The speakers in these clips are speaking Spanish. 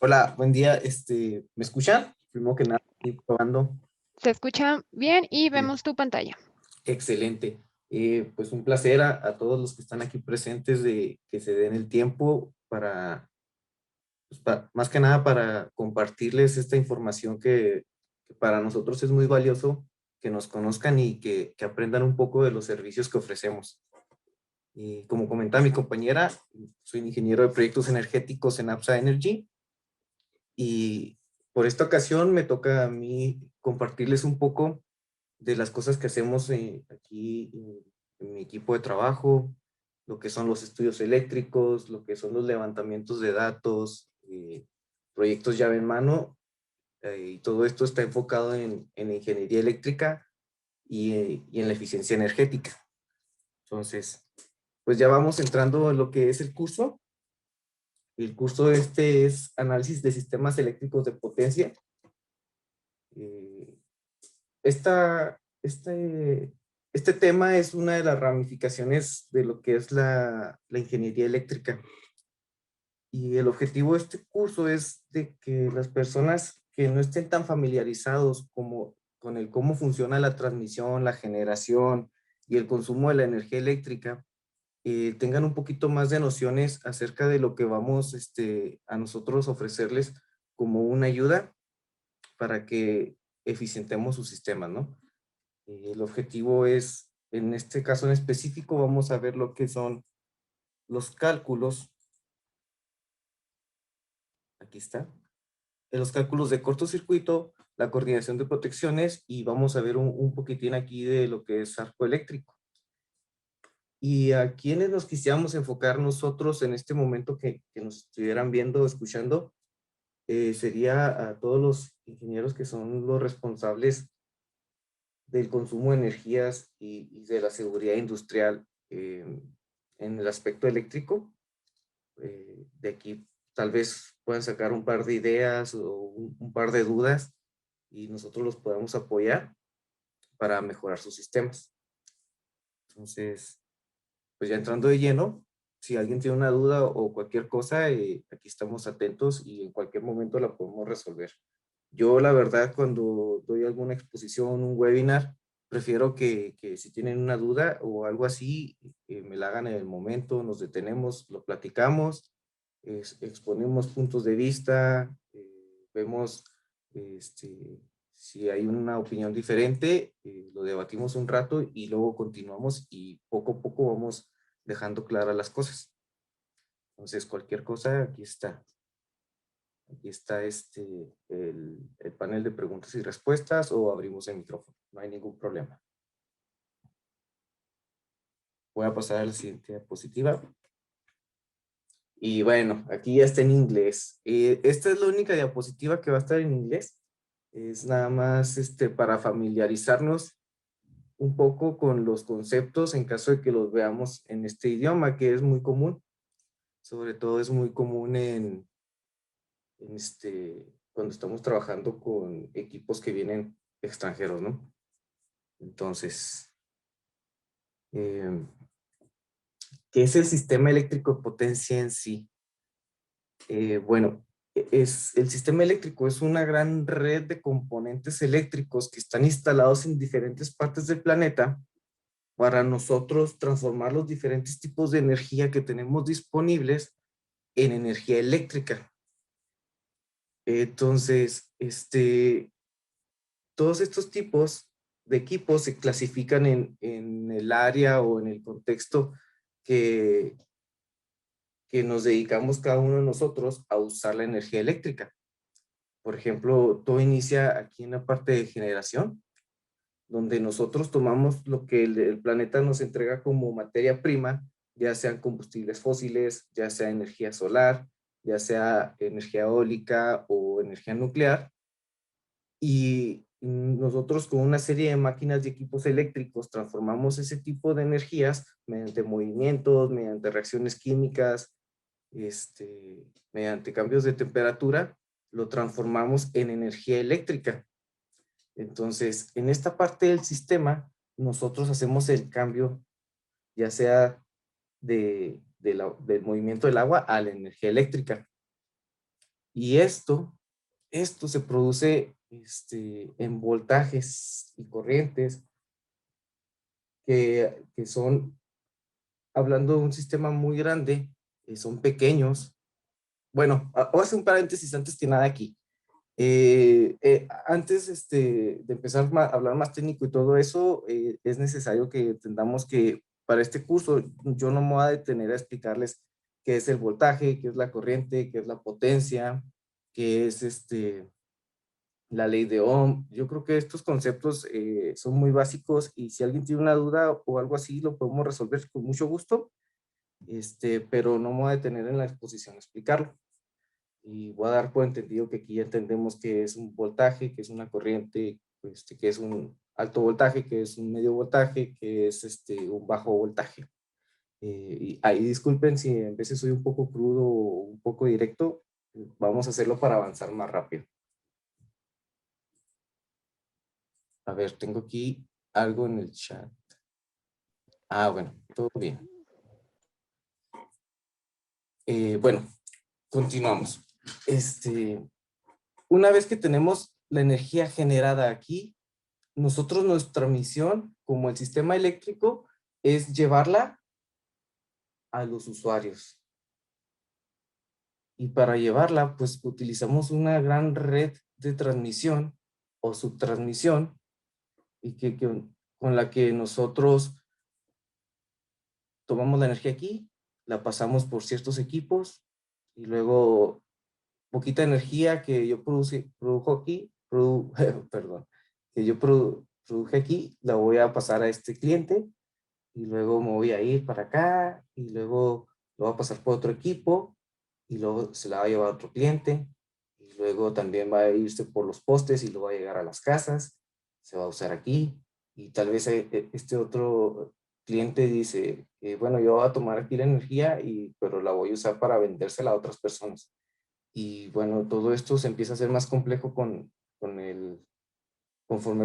Hola, buen día. ¿Me escuchan? Primero que nada, estoy probando. Se escucha bien y Bien. vemos tu pantalla. Excelente. Pues un placer a todos los que están aquí presentes de que se den el tiempo para, pues, más que nada para compartirles esta información que para nosotros es muy valioso, que nos conozcan y que aprendan un poco de los servicios que ofrecemos. Y como comentaba mi compañera, soy ingeniero de proyectos energéticos en APSA Energy. Y por esta ocasión me toca a mí compartirles un poco de las cosas que hacemos aquí en mi equipo de trabajo, lo que son los estudios eléctricos, lo que son los levantamientos de datos, proyectos llave en mano, y todo esto está enfocado en ingeniería eléctrica y en la eficiencia energética. Entonces, pues ya vamos entrando en lo que es el curso. El curso este es análisis de sistemas eléctricos de potencia. Eh, esta, este tema es una de las ramificaciones de lo que es la ingeniería eléctrica. Y el objetivo de este curso es de que las personas que no estén tan familiarizados como, con el cómo funciona la transmisión, la generación y el consumo de la energía eléctrica, tengan un poquito más de nociones acerca de lo que vamos a nosotros ofrecerles como una ayuda para que eficientemos sus sistemas, ¿no? El objetivo es, en este caso en específico, vamos a ver lo que son los cálculos. Aquí está. Los cálculos de cortocircuito, la coordinación de protecciones y vamos a ver un poquitín aquí de lo que es arco eléctrico. Y a quienes nos quisiéramos enfocar nosotros en este momento que nos estuvieran viendo, escuchando, sería a todos los ingenieros que son los responsables del consumo de energías y de la seguridad industrial en el aspecto eléctrico. De aquí tal vez puedan sacar un par de ideas o un par de dudas y nosotros los podemos apoyar para mejorar sus sistemas. Entonces, pues ya entrando de lleno, si alguien tiene una duda o cualquier cosa, aquí estamos atentos y en cualquier momento la podemos resolver. Yo, la verdad, cuando doy alguna exposición, un webinar, prefiero que si tienen una duda o algo así, me la hagan en el momento, nos detenemos, lo platicamos, exponemos puntos de vista, vemos si hay una opinión diferente, lo debatimos un rato y luego continuamos y poco a poco vamos dejando claras las cosas. Entonces, cualquier cosa, aquí está. Aquí está el panel de preguntas y respuestas o abrimos el micrófono. No hay ningún problema. Voy a pasar a la siguiente diapositiva. Y bueno, aquí ya está en inglés. Esta es la única diapositiva que va a estar en inglés. Es nada más para familiarizarnos un poco con los conceptos en caso de que los veamos en este idioma, que es muy común. Sobre todo es muy común cuando estamos trabajando con equipos que vienen extranjeros, ¿no? Entonces, eh, ¿qué es el sistema eléctrico de potencia en sí? Bueno, el sistema eléctrico es una gran red de componentes eléctricos que están instalados en diferentes partes del planeta para nosotros transformar los diferentes tipos de energía que tenemos disponibles en energía eléctrica. Entonces, todos estos tipos de equipos se clasifican en el área o en el contexto que, que nos dedicamos cada uno de nosotros a usar la energía eléctrica. Por ejemplo, todo inicia aquí en la parte de generación, donde nosotros tomamos lo que el planeta nos entrega como materia prima, ya sean combustibles fósiles, ya sea energía solar, ya sea energía eólica o energía nuclear, y nosotros con una serie de máquinas y equipos eléctricos transformamos ese tipo de energías mediante movimientos, mediante reacciones químicas, mediante cambios de temperatura, lo transformamos en energía eléctrica. Entonces, en esta parte del sistema, nosotros hacemos el cambio, ya sea del movimiento del agua a la energía eléctrica. Y esto se produce en voltajes y corrientes que son, hablando de un sistema muy grande, son pequeños. Bueno, voy a hacer un paréntesis antes que nada aquí. Antes de empezar a hablar más técnico y todo eso, es necesario que entendamos que para este curso yo no me voy a detener a explicarles qué es el voltaje, qué es la corriente, qué es la potencia, qué es la ley de Ohm. Yo creo que estos conceptos son muy básicos y si alguien tiene una duda o algo así, lo podemos resolver con mucho gusto, pero no me voy a detener en la exposición a explicarlo. Y voy a dar por entendido que aquí ya entendemos que es un voltaje, que es una corriente, que es un alto voltaje, que es un medio voltaje, que es un bajo voltaje. Y ahí disculpen si en veces soy un poco crudo o un poco directo, vamos a hacerlo para avanzar más rápido. A ver, tengo aquí algo en el chat. Ah, bueno, todo bien. Bueno, continuamos. Una vez que tenemos la energía generada aquí, nosotros nuestra misión como el sistema eléctrico es llevarla a los usuarios. Y para llevarla, pues utilizamos una gran red de transmisión o subtransmisión y con la que nosotros tomamos la energía aquí, la pasamos por ciertos equipos y luego poquita energía que yo produjo aquí, perdón, que yo produje aquí, la voy a pasar a este cliente y luego me voy a ir para acá y luego lo voy a pasar por otro equipo y luego se la va a llevar a otro cliente y luego también va a irse por los postes y luego va a llegar a las casas, se va a usar aquí y tal vez este otro cliente dice, bueno, yo voy a tomar aquí la energía, pero la voy a usar para vendérsela a otras personas. Y bueno, todo esto se empieza a hacer más complejo conforme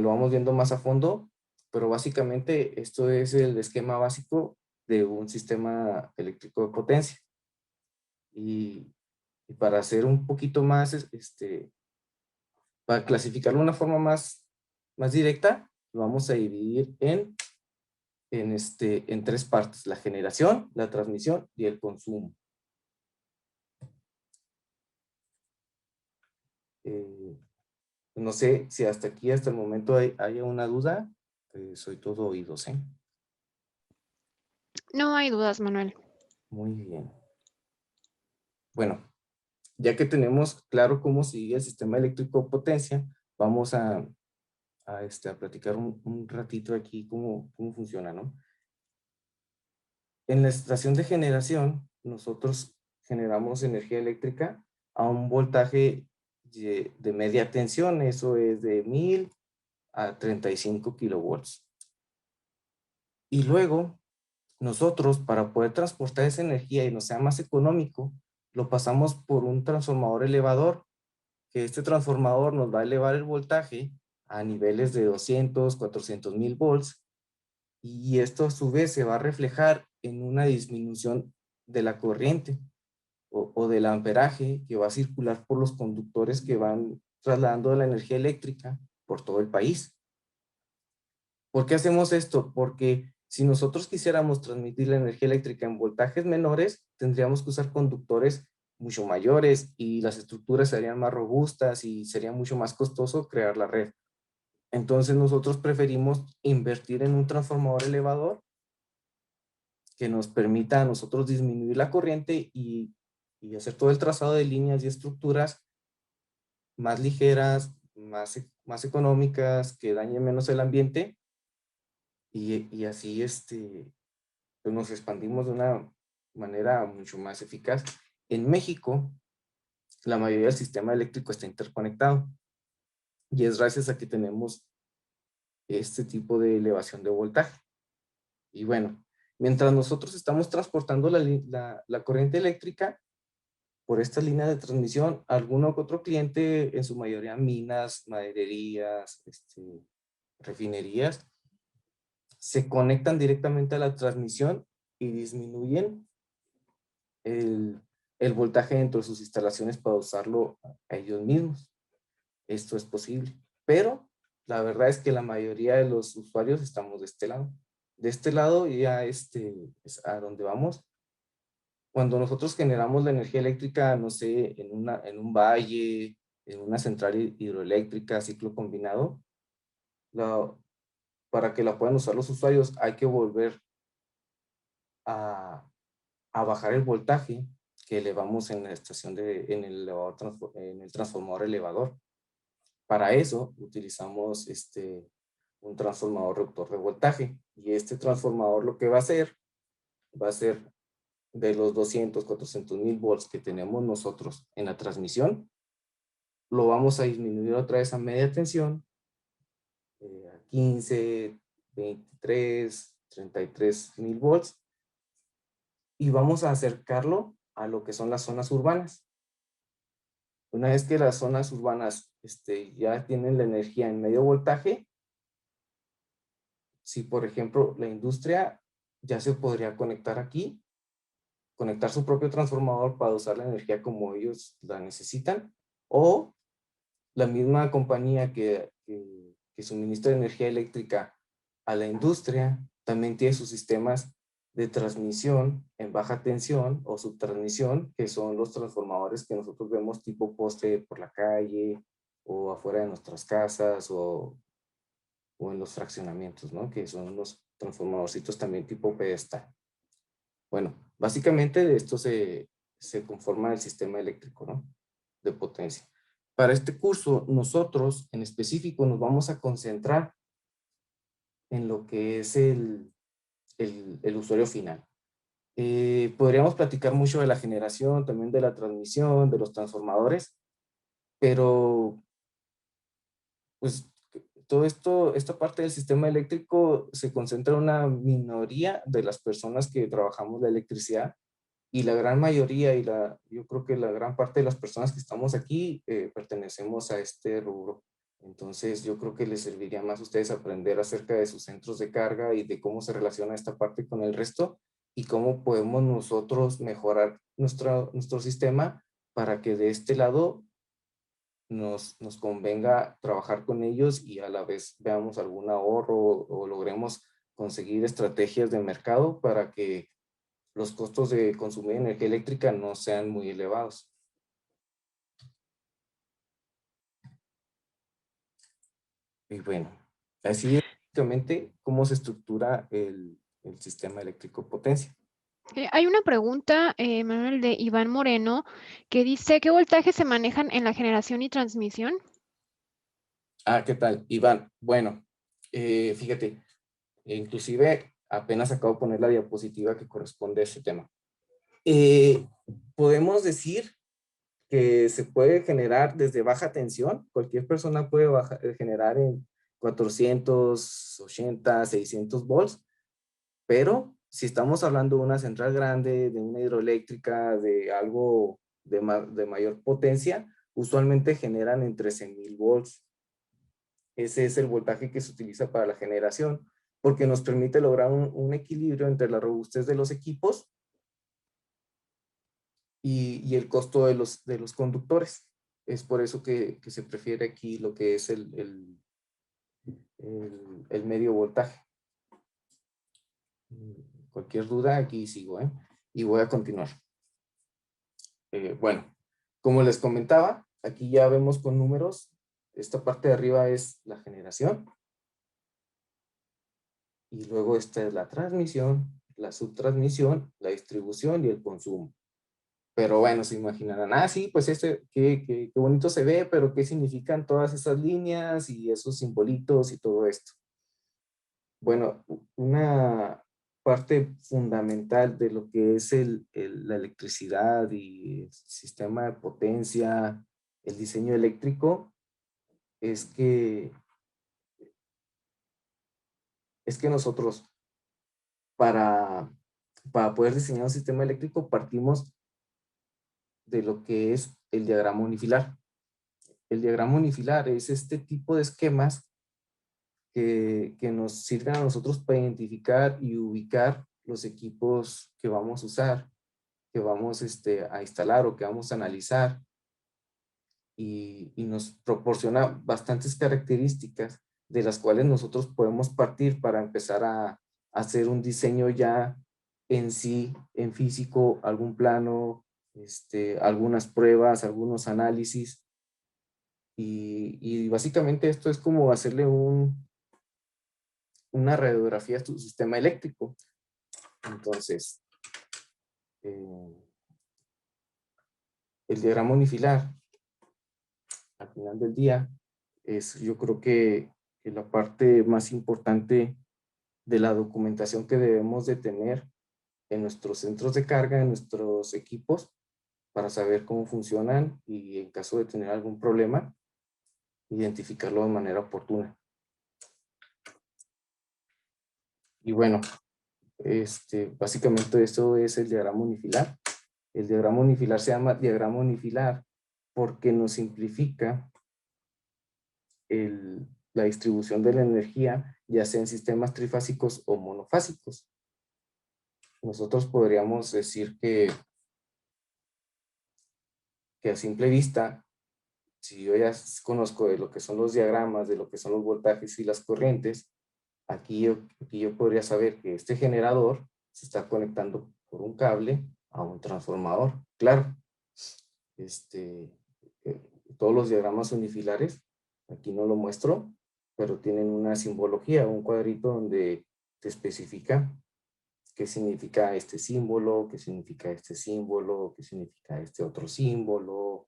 lo vamos viendo más a fondo, pero básicamente esto es el esquema básico de un sistema eléctrico de potencia. Y, y para hacer un poquito más, para clasificarlo de una forma más directa, lo vamos a dividir en tres partes: la generación, la transmisión y el consumo. Eh, no sé si hasta aquí, hasta el momento, haya una duda. Soy todo oídos, ¿eh? No hay dudas, Manuel. Muy bien. Bueno, ya que tenemos claro cómo sigue el sistema eléctrico de potencia, vamos a platicar un ratito aquí cómo funciona, ¿no? En la estación de generación, nosotros generamos energía eléctrica a un voltaje de media tensión, eso es de 1000 a 35 kilovolts. Y luego, nosotros, para poder transportar esa energía y nos sea más económico, lo pasamos por un transformador elevador, que este transformador nos va a elevar el voltaje a niveles de 200, 400,000 volts, y esto a su vez se va a reflejar en una disminución de la corriente o del amperaje que va a circular por los conductores que van trasladando la energía eléctrica por todo el país. ¿Por qué hacemos esto? Porque si nosotros quisiéramos transmitir la energía eléctrica en voltajes menores, tendríamos que usar conductores mucho mayores y las estructuras serían más robustas y sería mucho más costoso crear la red. Entonces nosotros preferimos invertir en un transformador elevador que nos permita a nosotros disminuir la corriente y hacer todo el trazado de líneas y estructuras más ligeras, más económicas, que dañen menos el ambiente y así pues nos expandimos de una manera mucho más eficaz. En México, la mayoría del sistema eléctrico está interconectado y es gracias a que tenemos este tipo de elevación de voltaje. Y bueno, mientras nosotros estamos transportando la corriente eléctrica por esta línea de transmisión, alguno que otro cliente, en su mayoría minas, madererías, refinerías, se conectan directamente a la transmisión y disminuyen el voltaje dentro de sus instalaciones para usarlo a ellos mismos. Esto es posible, pero la verdad es que la mayoría de los usuarios estamos de este lado. De este lado ya es a donde vamos. Cuando nosotros generamos la energía eléctrica, no sé, en un valle, en una central hidroeléctrica, ciclo combinado, la- para que la puedan usar los usuarios hay que volver a, a bajar el voltaje que elevamos en la estación en el elevador, en el transformador elevador. Para eso utilizamos un transformador reductor de voltaje, y este transformador lo que va a ser de los 200, 400 mil volts que tenemos nosotros en la transmisión, lo vamos a disminuir otra vez a media tensión, a 15, 23, 33 mil volts, y vamos a acercarlo a lo que son las zonas urbanas. Una vez que las zonas urbanas ya tienen la energía en medio voltaje, si por ejemplo la industria ya se podría conectar aquí, conectar su propio transformador para usar la energía como ellos la necesitan, o la misma compañía que suministra energía eléctrica a la industria también tiene sus sistemas de transmisión en baja tensión o subtransmisión, que son los transformadores que nosotros vemos tipo poste por la calle o afuera de nuestras casas o en los fraccionamientos, ¿no? Que son unos transformadorcitos también tipo pedestal. Bueno, básicamente de esto se conforma el sistema eléctrico, ¿no? De potencia. Para este curso, nosotros en específico nos vamos a concentrar en lo que es el usuario final. Podríamos platicar mucho de la generación, también de la transmisión, de los transformadores, pero pues todo esto, esta parte del sistema eléctrico se concentra en una minoría de las personas que trabajamos la electricidad, y la gran mayoría yo creo que la gran parte de las personas que estamos aquí pertenecemos a este rubro. Entonces yo creo que les serviría más a ustedes aprender acerca de sus centros de carga y de cómo se relaciona esta parte con el resto, y cómo podemos nosotros mejorar nuestro sistema para que de este lado nos convenga trabajar con ellos y a la vez veamos algún ahorro o logremos conseguir estrategias de mercado para que los costos de consumir energía eléctrica no sean muy elevados. Y bueno, así es básicamente cómo se estructura el sistema eléctrico potencia. Hay una pregunta, Manuel, de Iván Moreno, que dice, ¿qué voltajes se manejan en la generación y transmisión? Ah, ¿qué tal, Iván? Bueno, fíjate, inclusive apenas acabo de poner la diapositiva que corresponde a ese tema. Eh, Podemos decir que se puede generar desde baja tensión. Cualquier persona puede generar en 480, 600 volts, pero si estamos hablando de una central grande, de una hidroeléctrica, de algo de mayor potencia, usualmente generan en 13,000 volts. Ese es el voltaje que se utiliza para la generación, porque nos permite lograr un equilibrio entre la robustez de los equipos y el costo de los conductores. Es por eso que se prefiere aquí lo que es el medio voltaje. Cualquier duda, aquí sigo, ¿eh? Y voy a continuar. Bueno, como les comentaba, aquí ya vemos con números. Esta parte de arriba es la generación, y luego esta es la transmisión, la subtransmisión, la distribución y el consumo. Pero bueno, se imaginarán, ah, sí, pues qué bonito se ve, pero ¿qué significan todas esas líneas y esos simbolitos y todo esto? Bueno, una parte fundamental de lo que es la electricidad y el sistema de potencia, el diseño eléctrico, es que, es que nosotros, para, para poder diseñar un sistema eléctrico, partimos de lo que es el diagrama unifilar. El diagrama unifilar es este tipo de esquemas que nos sirven a nosotros para identificar y ubicar los equipos que vamos a usar, vamos a instalar o que vamos a analizar, y nos proporciona bastantes características de las cuales nosotros podemos partir para empezar a hacer un diseño ya en sí, en físico, algún plano, algunas pruebas, algunos análisis, y básicamente esto es como hacerle una radiografía a tu sistema eléctrico. Entonces, eh, el diagrama unifilar, al final del día, es yo creo que la parte más importante de la documentación que debemos de tener en nuestros centros de carga, en nuestros equipos, para saber cómo funcionan y en caso de tener algún problema, identificarlo de manera oportuna. Y bueno, básicamente eso es el diagrama unifilar. El diagrama unifilar se llama diagrama unifilar porque nos simplifica la distribución de la energía, ya sea en sistemas trifásicos o monofásicos. Nosotros podríamos decir que a simple vista, si yo ya conozco de lo que son los diagramas, de lo que son los voltajes y las corrientes, aquí yo podría saber que este generador se está conectando por un cable a un transformador. Claro, este, eh, todos los diagramas unifilares, aquí no lo muestro, pero tienen una simbología, un cuadrito donde te especifica qué significa este símbolo, qué significa este símbolo, qué significa este otro símbolo.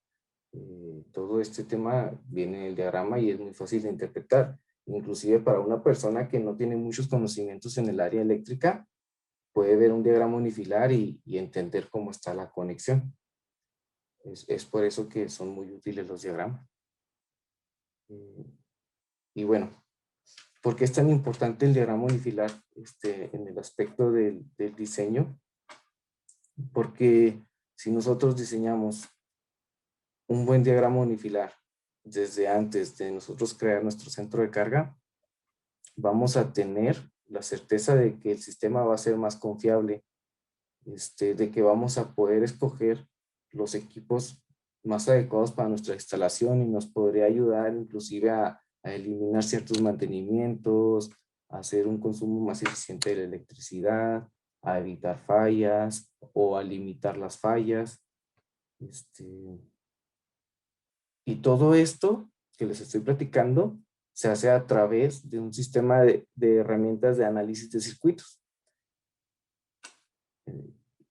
Todo este tema viene en el diagrama y es muy fácil de interpretar. Inclusive para una persona que no tiene muchos conocimientos en el área eléctrica, puede ver un diagrama unifilar y entender cómo está la conexión. Es por eso que son muy útiles los diagramas. Y bueno, ¿por qué es tan importante el diagrama unifilar en el aspecto del diseño? Porque si nosotros diseñamos un buen diagrama unifilar desde antes de nosotros crear nuestro centro de carga, vamos a tener la certeza de que el sistema va a ser más confiable, de que vamos a poder escoger los equipos más adecuados para nuestra instalación y nos podría ayudar inclusive a eliminar ciertos mantenimientos, a hacer un consumo más eficiente de la electricidad, a evitar fallas o a limitar las fallas. Y todo esto que les estoy platicando se hace a través de un sistema de herramientas de análisis de circuitos.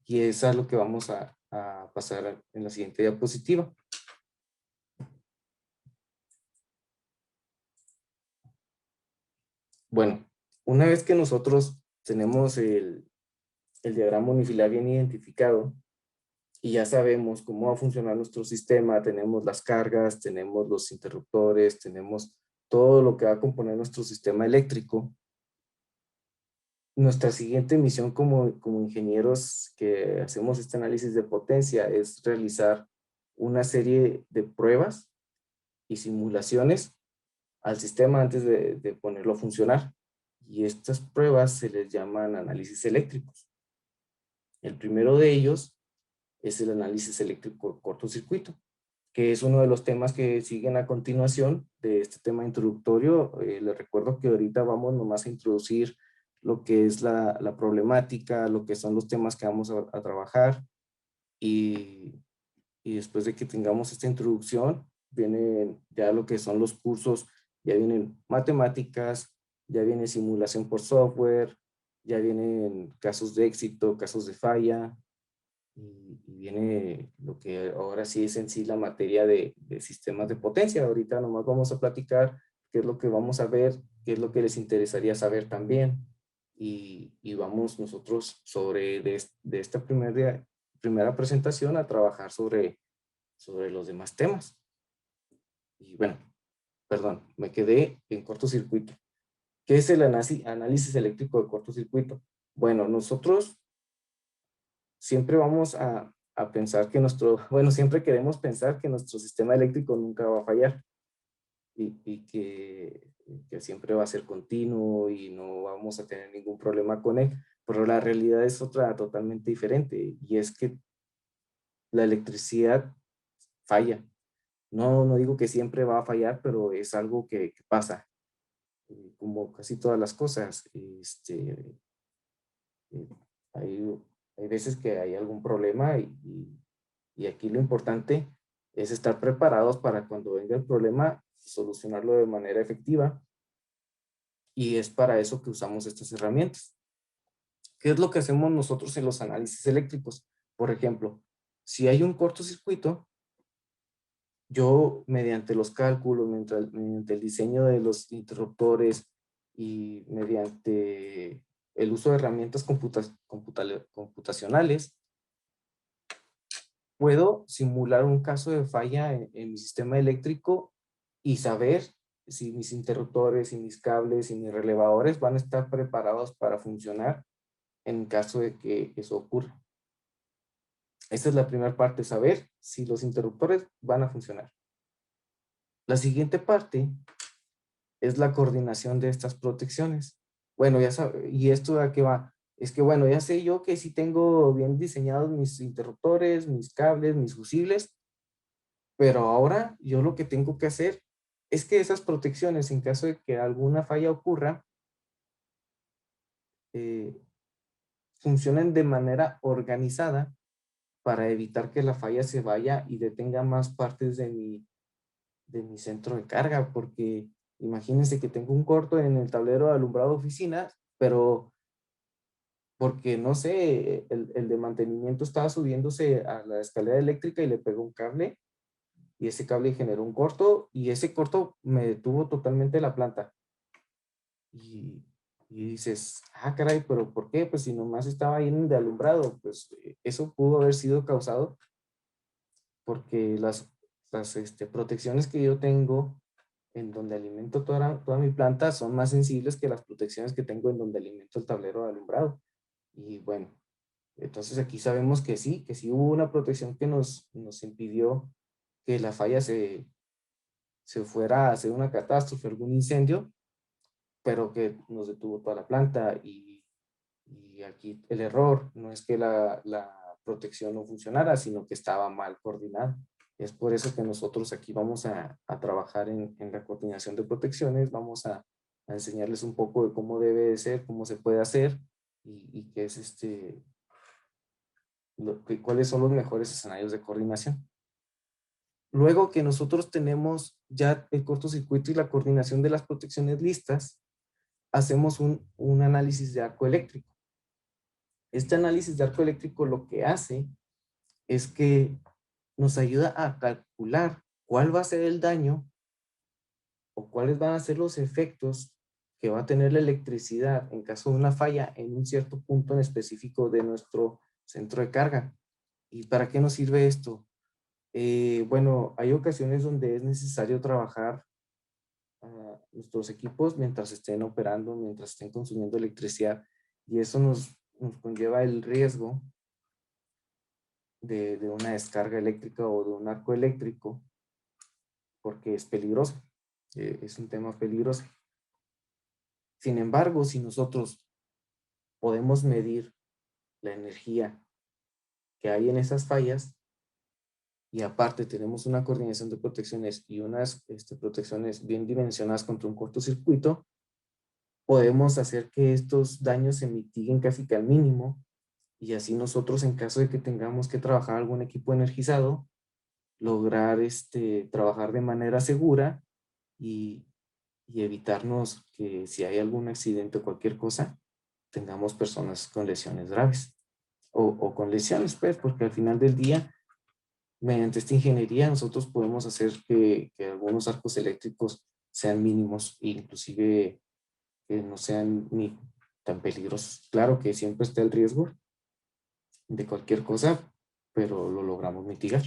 Y es a lo que vamos a pasar en la siguiente diapositiva. Bueno, una vez que nosotros tenemos el diagrama unifilar bien identificado y ya sabemos cómo va a funcionar nuestro sistema, tenemos las cargas, tenemos los interruptores, tenemos todo lo que va a componer nuestro sistema eléctrico, nuestra siguiente misión como ingenieros que hacemos este análisis de potencia es realizar una serie de pruebas y simulaciones al sistema antes de ponerlo a funcionar. Y estas pruebas se les llaman análisis eléctricos. El primero de ellos es el análisis eléctrico de cortocircuito, que es uno de los temas que siguen a continuación de este tema introductorio. Les recuerdo que ahorita vamos nomás a introducir lo que es la problemática, lo que son los temas que vamos a trabajar, y después de que tengamos esta introducción, vienen ya lo que son los cursos, ya vienen matemáticas, ya viene simulación por software, ya vienen casos de éxito, casos de falla, y viene lo que ahora sí es en sí la materia de sistemas de potencia. Ahorita nomás vamos a platicar qué es lo que vamos a ver, qué es lo que les interesaría saber también, y vamos nosotros sobre de esta primera presentación a trabajar sobre los demás temas. Y bueno, perdón, me quedé en cortocircuito. ¿Qué es el análisis eléctrico de cortocircuito? Bueno, nosotros siempre vamos a pensar que bueno, siempre queremos pensar que nuestro sistema eléctrico nunca va a fallar y que siempre va a ser continuo y no vamos a tener ningún problema con él, pero la realidad es otra totalmente diferente, y es que la electricidad falla. No digo que siempre va a fallar, pero es algo que pasa, como casi todas las cosas. Eh, hay, hay veces que hay algún problema y aquí lo importante es estar preparados para cuando venga el problema, solucionarlo de manera efectiva, y es para eso que usamos estas herramientas. ¿Qué es lo que hacemos nosotros en los análisis eléctricos? Por ejemplo, si hay un cortocircuito, yo mediante los cálculos, mediante el diseño de los interruptores y mediante el uso de herramientas computacionales, puedo simular un caso de falla en mi sistema eléctrico y saber si mis interruptores, y mis cables y mis relevadores van a estar preparados para funcionar en caso de que eso ocurra. Esa es la primera parte, saber si los interruptores van a funcionar. La siguiente parte es la coordinación de estas protecciones. Bueno, ya sabe, ¿y esto a qué va? Es que, bueno, ya sé yo que si tengo bien diseñados mis interruptores, mis cables, mis fusibles, pero ahora yo lo que tengo que hacer es que esas protecciones, en caso de que alguna falla ocurra, eh, funcionen de manera organizada para evitar que la falla se vaya y detenga más partes de mi centro de carga, porque imagínense que tengo un corto en el tablero de alumbrado de oficina, pero porque no sé, el de mantenimiento estaba subiéndose a la escalera eléctrica y le pegó un cable y ese cable generó un corto y ese corto me detuvo totalmente la planta. Y, y dices, ah, caray, pero ¿por qué? Pues si nomás estaba ahí en el de alumbrado, pues eso pudo haber sido causado porque las protecciones que yo tengo en donde alimento toda mi planta son más sensibles que las protecciones que tengo en donde alimento el tablero de alumbrado. Y bueno, entonces aquí sabemos que sí hubo una protección que nos impidió que la falla se fuera a hacer una catástrofe, algún incendio, pero que nos detuvo toda la planta. Y aquí el error no es que la protección no funcionara, sino que estaba mal coordinada. Es por eso que nosotros aquí vamos a trabajar en la coordinación de protecciones, vamos a enseñarles un poco de cómo debe de ser, cómo se puede hacer y qué es cuáles son los mejores escenarios de coordinación. Luego que nosotros tenemos ya el cortocircuito y la coordinación de las protecciones listas, hacemos un análisis de arco eléctrico. Este análisis de arco eléctrico lo que hace es que nos ayuda a calcular cuál va a ser el daño o cuáles van a ser los efectos que va a tener la electricidad en caso de una falla en un cierto punto en específico de nuestro centro de carga. ¿Y para qué nos sirve esto? Bueno, hay ocasiones donde es necesario trabajar nuestros equipos mientras estén operando, mientras estén consumiendo electricidad, y eso nos conlleva el riesgo de una descarga eléctrica o de un arco eléctrico, porque es peligroso, es un tema peligroso. Sin embargo, si nosotros podemos medir la energía que hay en esas fallas y aparte tenemos una coordinación de protecciones y unas protecciones bien dimensionadas contra un cortocircuito, podemos hacer que estos daños se mitiguen casi que al mínimo y así nosotros en caso de que tengamos que trabajar algún equipo energizado, lograr trabajar de manera segura y, y evitarnos que si hay algún accidente o cualquier cosa, tengamos personas con lesiones graves o con lesiones, pues, porque al final del día, mediante esta ingeniería, nosotros podemos hacer que algunos arcos eléctricos sean mínimos e inclusive que no sean ni tan peligrosos. Claro que siempre está el riesgo de cualquier cosa, pero lo logramos mitigar.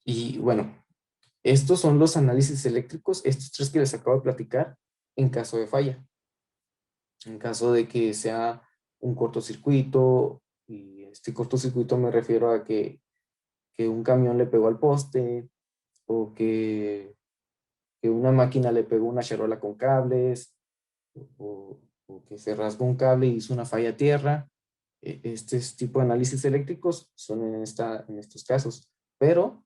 Y bueno, estos son los análisis eléctricos, estos tres que les acabo de platicar, en caso de falla. En caso de que sea un cortocircuito, y este cortocircuito me refiero a que un camión le pegó al poste, o que una máquina le pegó una charola con cables, o que se rasgó un cable y hizo una falla a tierra. Este tipo de análisis eléctricos son en estos casos, pero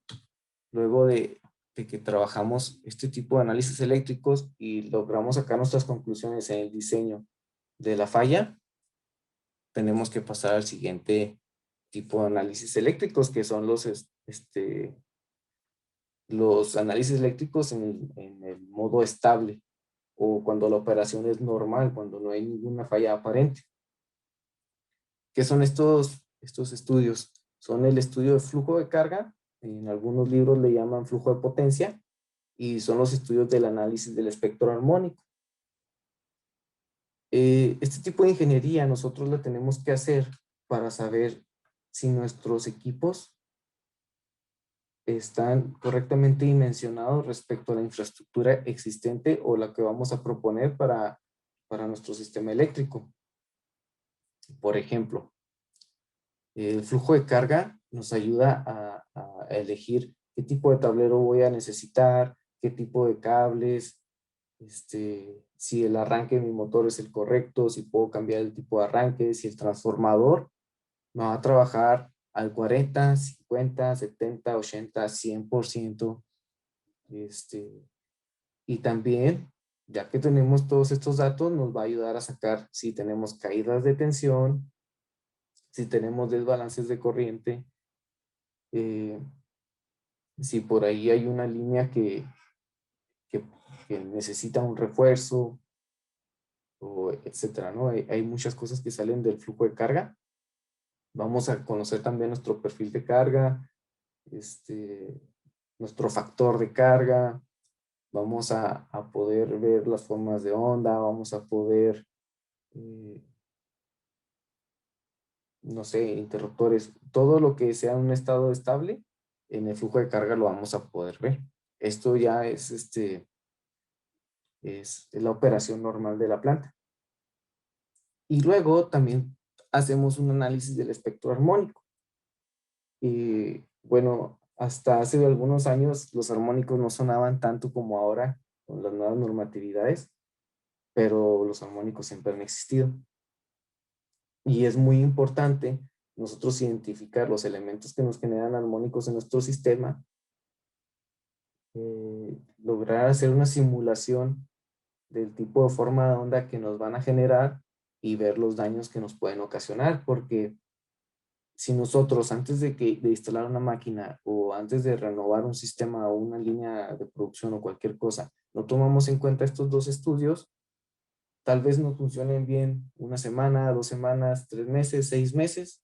luego de que trabajamos este tipo de análisis eléctricos y logramos sacar nuestras conclusiones en el diseño de la falla, tenemos que pasar al siguiente tipo de análisis eléctricos, que son los análisis eléctricos en el modo estable, o cuando la operación es normal, cuando no hay ninguna falla aparente. ¿Qué son estos estudios? Son el estudio de flujo de carga, en algunos libros le llaman flujo de potencia, y son los estudios del análisis del espectro armónico. Este tipo de ingeniería nosotros la tenemos que hacer para saber si nuestros equipos están correctamente dimensionados respecto a la infraestructura existente o la que vamos a proponer para nuestro sistema eléctrico. Por ejemplo, el flujo de carga nos ayuda a elegir qué tipo de tablero voy a necesitar, qué tipo de cables, si el arranque de mi motor es el correcto, si puedo cambiar el tipo de arranque, si el transformador me va a trabajar al 40, 50, 70, 80, 100%. Y también, ya que tenemos todos estos datos, nos va a ayudar a sacar si tenemos caídas de tensión, si tenemos desbalances de corriente, eh, si por ahí hay una línea que, que necesita un refuerzo, o etcétera, ¿no? Hay muchas cosas que salen del flujo de carga. Vamos a conocer también nuestro perfil de carga, nuestro factor de carga, vamos a poder ver las formas de onda, vamos a poder, no sé, interruptores, todo lo que sea un estado estable, en el flujo de carga lo vamos a poder ver. Esto ya es la operación normal de la planta. Y luego también hacemos un análisis del espectro armónico. Y bueno, hasta hace algunos años los armónicos no sonaban tanto como ahora con las nuevas normatividades, pero los armónicos siempre han existido. Y es muy importante nosotros identificar los elementos que nos generan armónicos en nuestro sistema, lograr hacer una simulación del tipo de forma de onda que nos van a generar y ver los daños que nos pueden ocasionar, porque si nosotros antes de instalar una máquina o antes de renovar un sistema o una línea de producción o cualquier cosa, no tomamos en cuenta estos dos estudios, tal vez no funcionen bien una semana, 2 semanas, 3 meses, 6 meses,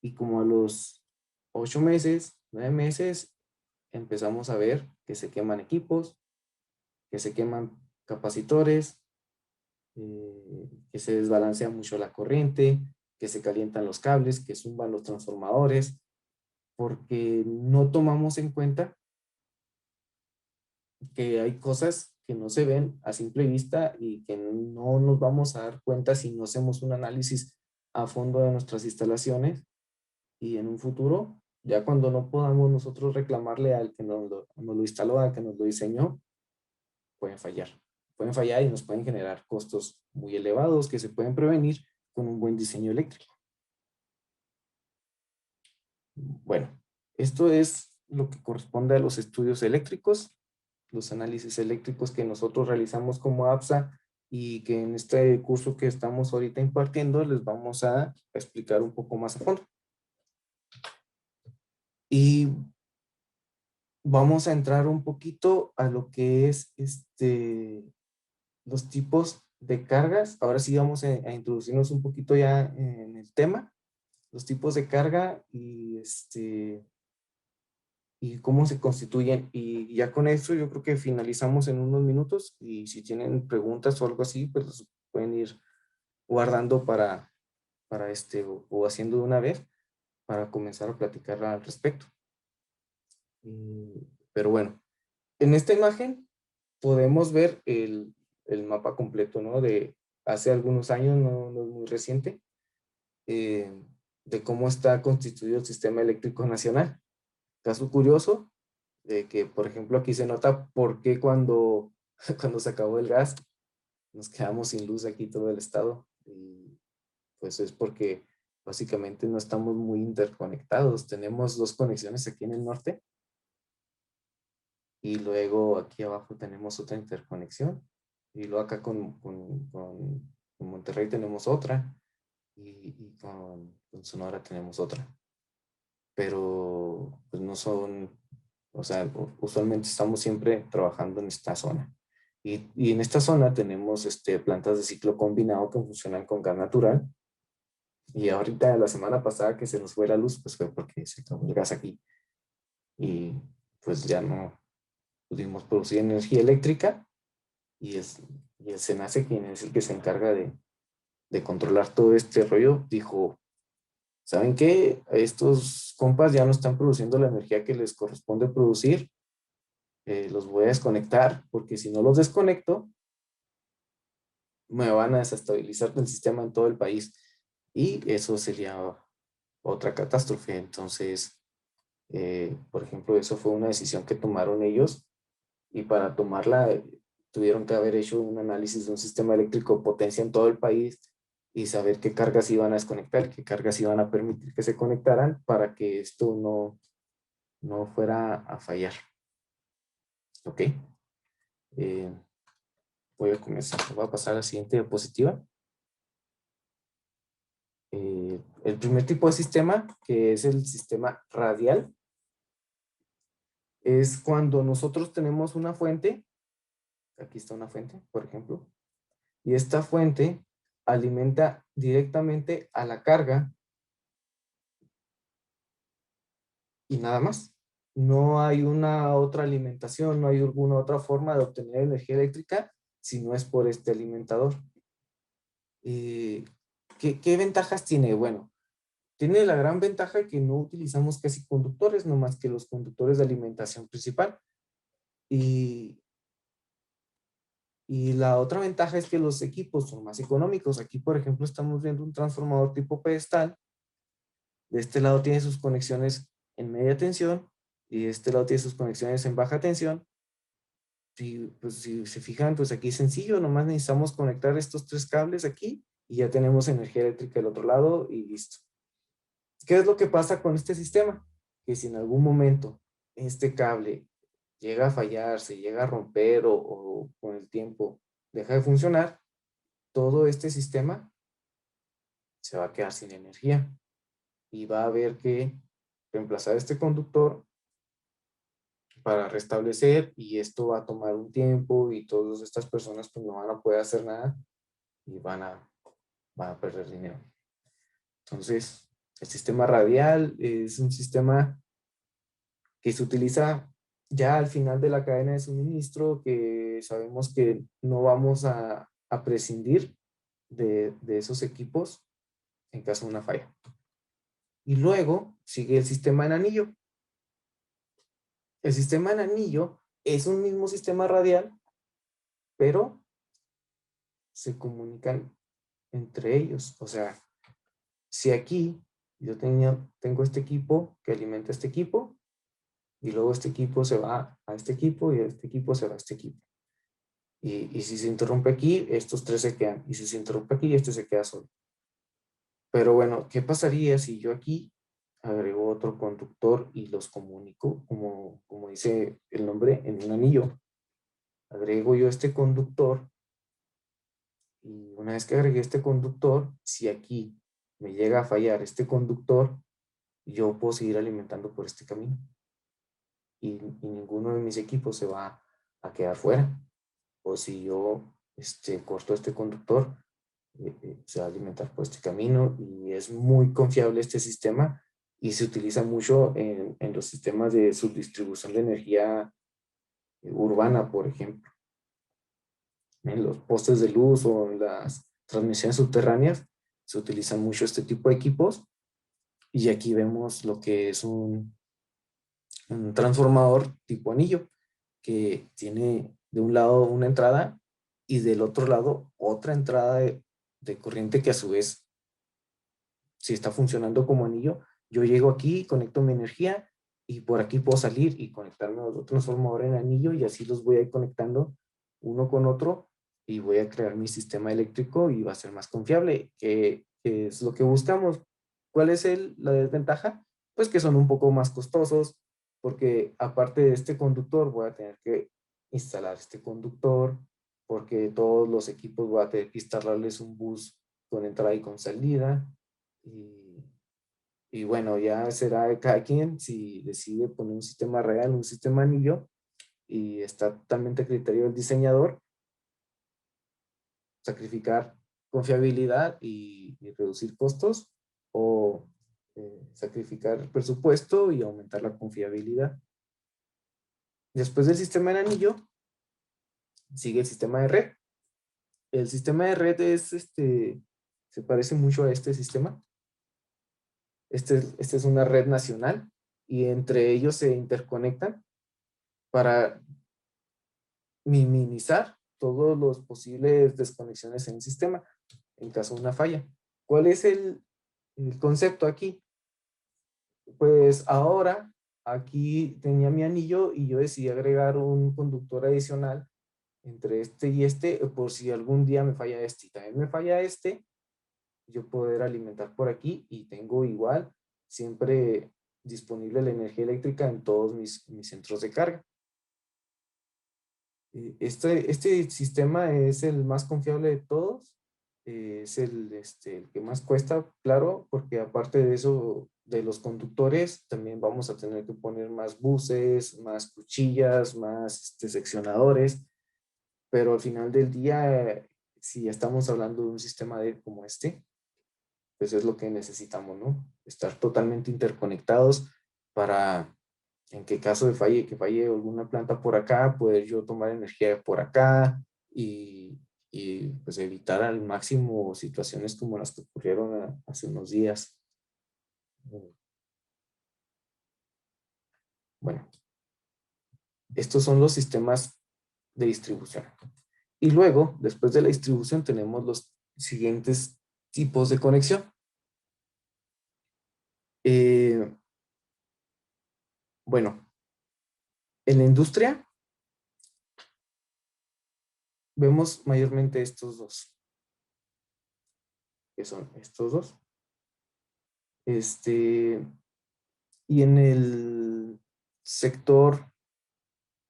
y como a los 8 meses, 9 meses, empezamos a ver que se queman equipos, que se queman capacitores, que se desbalancea mucho la corriente, que se calientan los cables, que zumban los transformadores, porque no tomamos en cuenta que hay cosas que no se ven a simple vista y que no nos vamos a dar cuenta si no hacemos un análisis a fondo de nuestras instalaciones, y en un futuro, ya cuando no podamos nosotros reclamarle al que nos lo instaló, al que nos lo diseñó, pueden fallar. Pueden fallar y nos pueden generar costos muy elevados que se pueden prevenir con un buen diseño eléctrico. Bueno, esto es lo que corresponde a los estudios eléctricos, los análisis eléctricos que nosotros realizamos como APSA, y que en este curso que estamos ahorita impartiendo les vamos a explicar un poco más a fondo. Y vamos a entrar un poquito a lo que es los tipos de cargas. Ahora sí vamos a introducirnos un poquito ya en el tema, los tipos de carga y cómo se constituyen. Y ya con esto yo creo que finalizamos en unos minutos, y si tienen preguntas o algo así, pues los pueden ir guardando para o haciendo de una vez para comenzar a platicar al respecto. Pero bueno, en esta imagen podemos ver el mapa completo, ¿no? De hace algunos años, no es muy reciente, eh, de cómo está constituido el sistema eléctrico nacional. Caso curioso, de que, por ejemplo, aquí se nota por qué cuando se acabó el gas, nos quedamos sin luz aquí todo el estado. Y pues es porque básicamente no estamos muy interconectados. Tenemos dos conexiones aquí en el norte y luego aquí abajo tenemos otra interconexión. Y luego acá con Monterrey tenemos otra y con Sonora tenemos otra. Pero pues no son, o sea, usualmente estamos siempre trabajando en esta zona. Y en esta zona tenemos plantas de ciclo combinado que funcionan con gas natural. Y ahorita, la semana pasada que se nos fue la luz, pues fue porque se acabó el gas aquí. Y pues ya no pudimos producir energía eléctrica. Y, es, y el SENACE, quien es el que se encarga de controlar todo este rollo, dijo, ¿saben qué? Estos compas ya no están produciendo la energía que les corresponde producir. Los voy a desconectar porque si no los desconecto, me van a desestabilizar el sistema en todo el país. Y eso sería otra catástrofe. Entonces, por ejemplo, eso fue una decisión que tomaron ellos y para tomarla tuvieron que haber hecho un análisis de un sistema eléctrico de potencia en todo el país y saber qué cargas iban a desconectar, qué cargas iban a permitir que se conectaran para que esto no fuera a fallar. ¿Ok? Eh, voy a comenzar, voy a pasar a la siguiente diapositiva. El primer tipo de sistema, que es el sistema radial, es cuando nosotros tenemos una fuente, aquí está una fuente, por ejemplo, y esta fuente alimenta directamente a la carga y nada más. No hay una otra alimentación, no hay alguna otra forma de obtener energía eléctrica si no es por este alimentador. ¿Qué ventajas tiene? Bueno, tiene la gran ventaja que no utilizamos casi conductores, no más que los conductores de alimentación principal. Y, y la otra ventaja es que los equipos son más económicos. Aquí, por ejemplo, estamos viendo un transformador tipo pedestal. De este lado tiene sus conexiones en media tensión y de este lado tiene sus conexiones en baja tensión. Y pues si se fijan, pues aquí es sencillo, nomás necesitamos conectar estos tres cables aquí y ya tenemos energía eléctrica del otro lado y listo. ¿Qué es lo que pasa con este sistema? Que si en algún momento este cable llega a fallar, se llega a romper o con el tiempo deja de funcionar, todo este sistema se va a quedar sin energía y va a haber que reemplazar este conductor para restablecer y esto va a tomar un tiempo y todas estas personas pues no van a poder hacer nada y van a perder dinero. Entonces, el sistema radial es un sistema que se utiliza ya al final de la cadena de suministro, que sabemos que no vamos a prescindir de esos equipos en caso de una falla. Y luego sigue el sistema en anillo. El sistema en anillo es un mismo sistema radial, pero se comunican entre ellos. O sea, si aquí yo tengo este equipo que alimenta este equipo, y luego este equipo se va a este equipo y este equipo se va a este equipo. Y si se interrumpe aquí, estos tres se quedan. Y si se interrumpe aquí, este se queda solo. Pero bueno, ¿qué pasaría si yo aquí agrego otro conductor y los comunico, como dice el nombre, en un anillo? Agrego yo este conductor y una vez que agregué este conductor, si aquí me llega a fallar este conductor, yo puedo seguir alimentando por este camino. Y ninguno de mis equipos se va a quedar fuera. O si yo corto este conductor, se va a alimentar por este camino y es muy confiable este sistema y se utiliza mucho en los sistemas de subdistribución de energía urbana, por ejemplo, en los postes de luz o en las transmisiones subterráneas se utilizan mucho este tipo de equipos y aquí vemos lo que es un transformador tipo anillo que tiene de un lado una entrada y del otro lado otra entrada de corriente que a su vez, si está funcionando como anillo, yo llego aquí, conecto mi energía y por aquí puedo salir y conectarme a otro transformador en anillo y así los voy a ir conectando uno con otro y voy a crear mi sistema eléctrico y va a ser más confiable, que es lo que buscamos. ¿Cuál es la desventaja? Pues que son un poco más costosos, porque aparte de este conductor voy a tener que instalar este conductor, porque todos los equipos voy a tener que instalarles un bus con entrada y con salida. Y bueno, ya será de cada quien si decide poner un sistema real, un sistema anillo, y está totalmente a criterio del diseñador, sacrificar confiabilidad y reducir costos, o sacrificar el presupuesto y aumentar la confiabilidad. Después del sistema en anillo, sigue el sistema de red. El sistema de red se parece mucho a este sistema. Este es una red nacional y entre ellos se interconectan para minimizar todos los posibles desconexiones en el sistema en caso de una falla. ¿Cuál es el concepto aquí? Pues ahora aquí tenía mi anillo y yo decidí agregar un conductor adicional entre este y este por si algún día me falla este y también me falla este, yo poder alimentar por aquí y tengo igual siempre disponible la energía eléctrica en todos mis centros de carga. Este sistema es el más confiable de todos, es el que más cuesta, claro, porque aparte de eso, de los conductores, también vamos a tener que poner más buses, más cuchillas, más seccionadores, pero al final del día, si estamos hablando de un sistema como este, pues es lo que necesitamos, ¿no? Estar totalmente interconectados para, en que caso de que falle alguna planta por acá, poder yo tomar energía por acá y pues evitar al máximo situaciones como las que ocurrieron hace unos días. Bueno, estos son los sistemas de distribución. Y luego, después de la distribución, tenemos los siguientes tipos de conexión. Bueno, en la industria vemos mayormente estos dos, que son estos dos. Y en el sector,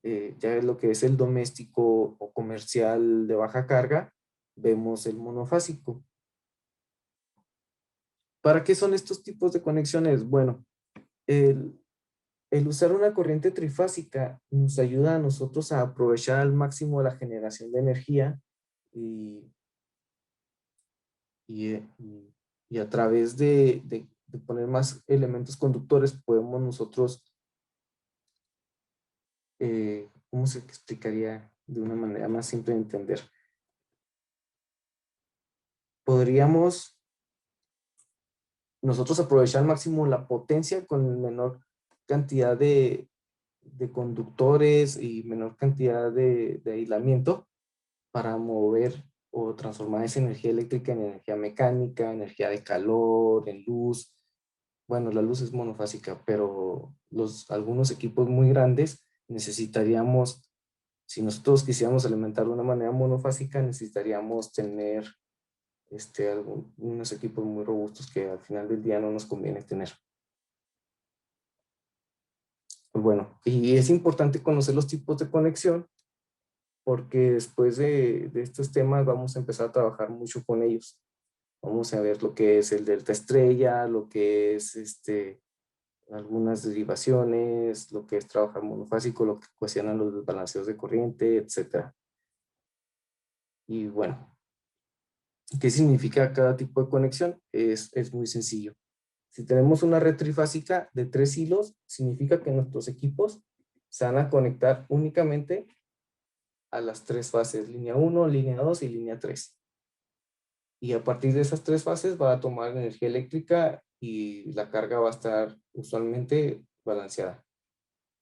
ya es lo que es el doméstico o comercial de baja carga, vemos el monofásico. ¿Para qué son estos tipos de conexiones? Bueno, el usar una corriente trifásica nos ayuda a nosotros a aprovechar al máximo la generación de energía y, y, y a través de poner más elementos conductores podemos nosotros, ¿cómo se explicaría de una manera más simple de entender? Podríamos nosotros aprovechar al máximo la potencia con menor cantidad de conductores y menor cantidad de aislamiento para mover o transformar esa energía eléctrica en energía mecánica, energía de calor, en luz. Bueno, la luz es monofásica, pero algunos equipos muy grandes necesitaríamos, si nosotros quisiéramos alimentar de una manera monofásica, necesitaríamos tener unos equipos muy robustos que al final del día no nos conviene tener. Pues bueno, y es importante conocer los tipos de conexión porque después de estos temas vamos a empezar a trabajar mucho con ellos. Vamos a ver lo que es el delta estrella, lo que es algunas derivaciones, lo que es trabajar monofásico, lo que ocasionan los desbalanceos de corriente, etc. Y bueno, ¿qué significa cada tipo de conexión? Es muy sencillo. Si tenemos una red trifásica de 3 hilos, significa que nuestros equipos se van a conectar únicamente a las 3 fases, línea 1, línea 2 y línea 3. Y a partir de esas 3 fases va a tomar energía eléctrica y la carga va a estar usualmente balanceada.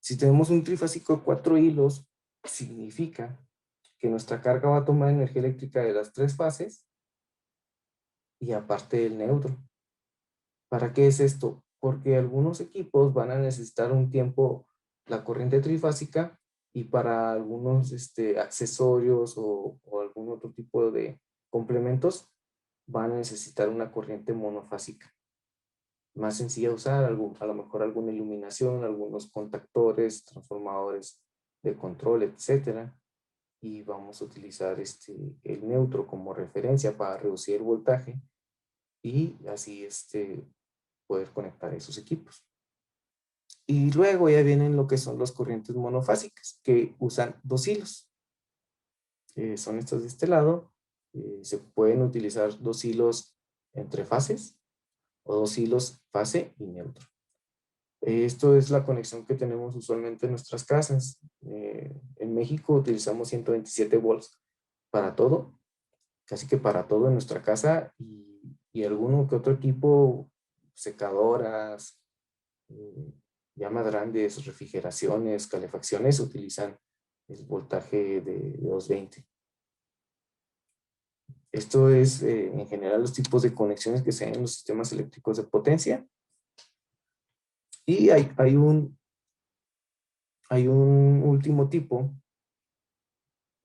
Si tenemos un trifásico de 4 hilos, significa que nuestra carga va a tomar energía eléctrica de las 3 fases y aparte del neutro. ¿Para qué es esto? Porque algunos equipos van a necesitar un tiempo la corriente trifásica y para algunos accesorios o algún otro tipo de complementos van a necesitar una corriente monofásica. más sencilla de usar, a lo mejor alguna iluminación, algunos contactores, transformadores de control, etcétera. Y vamos a utilizar el neutro como referencia para reducir el voltaje y así poder conectar esos equipos. Y luego ya vienen lo que son las corrientes monofásicas, que usan dos hilos. Son estas de este lado. Se pueden utilizar dos hilos entre fases o dos hilos fase y neutro. Esto es la conexión que tenemos usualmente en nuestras casas. En México utilizamos 127 volts para todo, casi que para todo en nuestra casa y alguno que otro equipo, secadoras, ya más grandes, refrigeraciones, calefacciones, utilizan el voltaje de 220. Esto es en general los tipos de conexiones que se dan en los sistemas eléctricos de potencia. Y hay un último tipo,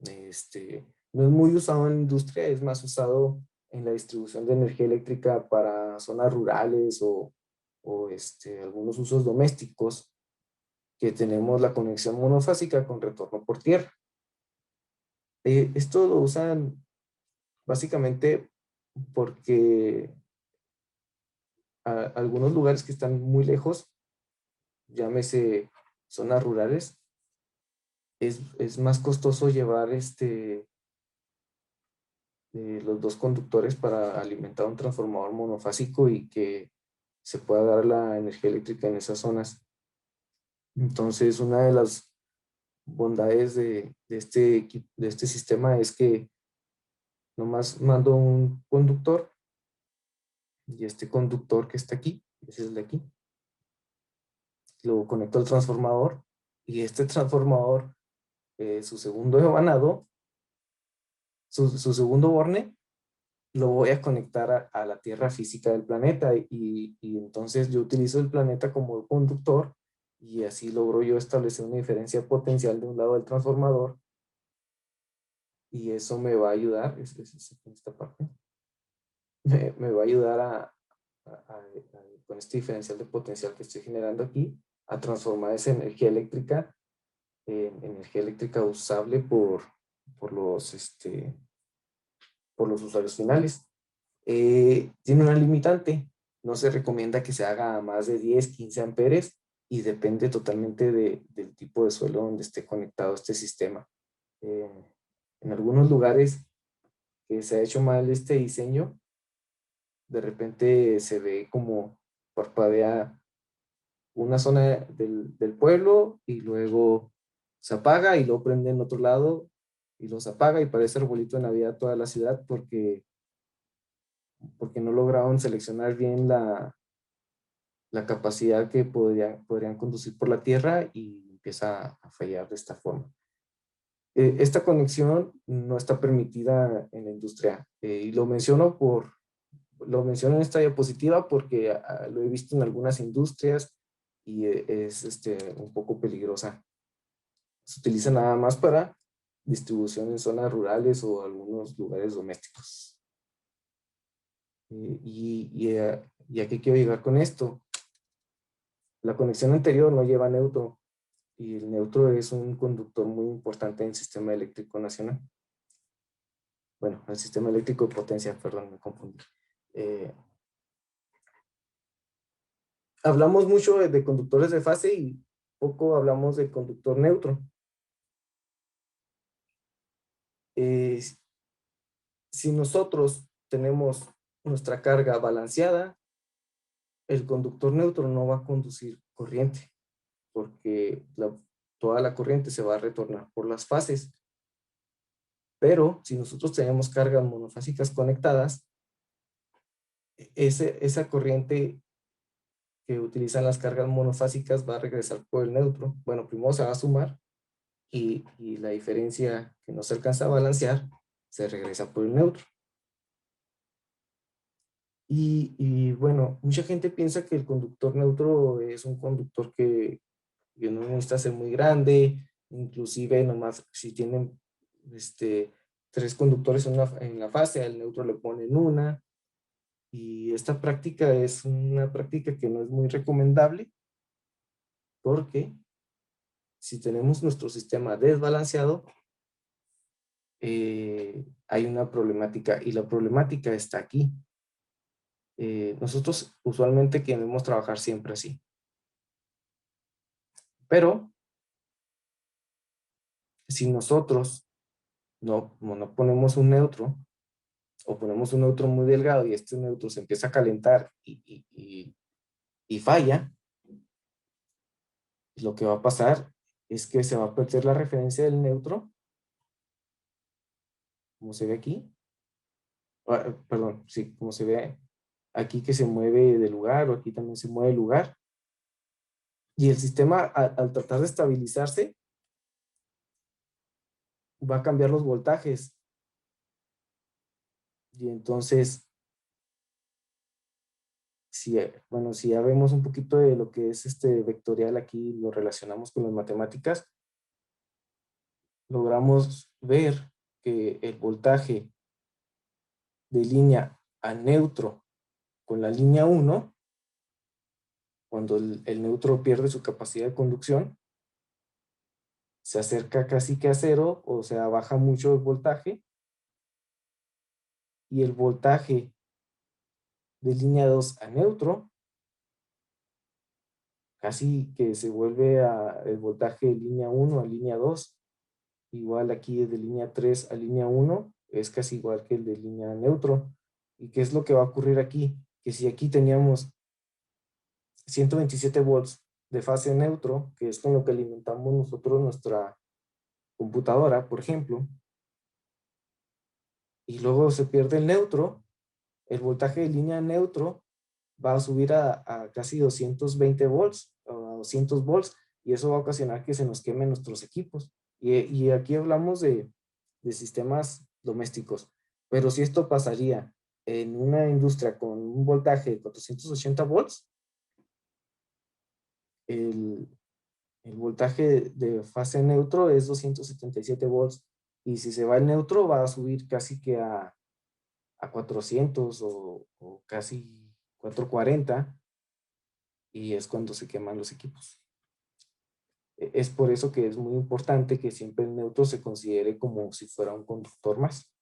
no es muy usado en la industria, es más usado en la distribución de energía eléctrica para zonas rurales o algunos usos domésticos, que tenemos la conexión monofásica con retorno por tierra. Esto lo usan básicamente porque algunos lugares que están muy lejos, llámese zonas rurales, es más costoso llevar los dos conductores para alimentar un transformador monofásico y que se pueda dar la energía eléctrica en esas zonas. Entonces, una de las bondades de este sistema es que nomás mando un conductor y este conductor que está aquí, ese es el de aquí, lo conecto al transformador y este transformador, su segundo evanado, su segundo borne, lo voy a conectar a la tierra física del planeta y entonces yo utilizo el planeta como conductor y así logro yo establecer una diferencia potencial de un lado del transformador y eso me va a ayudar, esta parte, me va a ayudar con este diferencial de potencial que estoy generando aquí, a transformar esa energía eléctrica en energía eléctrica usable por los usuarios finales. Tiene una limitante, no se recomienda que se haga a más de 10, 15 amperes y depende totalmente del tipo de suelo donde esté conectado este sistema. En algunos lugares que se ha hecho mal este diseño, de repente se ve como parpadea una zona del pueblo y luego se apaga y luego prende en otro lado y los apaga y parece arbolito de Navidad toda la ciudad porque no lograron seleccionar bien la capacidad que podrían conducir por la tierra y empieza a fallar de esta forma. Esta conexión no está permitida en la industria y lo menciono en esta diapositiva porque lo he visto en algunas industrias y es un poco peligrosa. Se utiliza nada más para distribución en zonas rurales o algunos lugares domésticos. ¿Y a qué quiero llegar con esto? La conexión anterior no lleva neutro y el neutro es un conductor muy importante en el sistema eléctrico nacional. Bueno, el sistema eléctrico de potencia, perdón, me confundí. Hablamos mucho de conductores de fase y poco hablamos de conductor neutro. Si nosotros tenemos nuestra carga balanceada, el conductor neutro no va a conducir corriente porque toda la corriente se va a retornar por las fases. Pero si nosotros tenemos cargas monofásicas conectadas, esa corriente que utilizan las cargas monofásicas va a regresar por el neutro. Bueno, primero se va a sumar y la diferencia que no se alcanza a balancear se regresa por el neutro. Y bueno, mucha gente piensa que el conductor neutro es un conductor que no necesita ser muy grande, inclusive nomás si tienen 3 conductores en la fase, al neutro le ponen una, Y esta práctica es una práctica que no es muy recomendable porque si tenemos nuestro sistema desbalanceado, hay una problemática y la problemática está aquí. Nosotros usualmente queremos trabajar siempre así. Pero si nosotros no ponemos un neutro o ponemos un neutro muy delgado y este neutro se empieza a calentar y falla, lo que va a pasar es que se va a perder la referencia del neutro, como se ve aquí. Perdón, sí, como se ve aquí que se mueve de lugar o aquí también se mueve de lugar. Y el sistema al tratar de estabilizarse va a cambiar los voltajes. Y entonces, bueno, si ya vemos un poquito de lo que es este vectorial aquí, lo relacionamos con las matemáticas, logramos ver que el voltaje de línea a neutro con la línea 1, cuando el neutro pierde su capacidad de conducción, se acerca casi que a cero, o sea, baja mucho el voltaje, y el voltaje de línea 2 a neutro casi que se vuelve el voltaje de línea 1 a línea 2. Igual aquí de línea 3 a línea 1 es casi igual que el de línea neutro. ¿Y qué es lo que va a ocurrir aquí? Que si aquí teníamos 127 volts de fase neutro, que es con lo que alimentamos nosotros nuestra computadora, por ejemplo, y luego se pierde el neutro, el voltaje de línea neutro va a subir a casi 220 volts o a 200 volts y eso va a ocasionar que se nos quemen nuestros equipos. Y aquí hablamos de sistemas domésticos, pero si esto pasaría en una industria con un voltaje de 480 volts, el, el voltaje de fase neutro es 277 volts y si se va el neutro va a subir casi que a 400 o casi 440 y es cuando se queman los equipos. Es por eso que es muy importante que siempre el neutro se considere como si fuera un conductor más.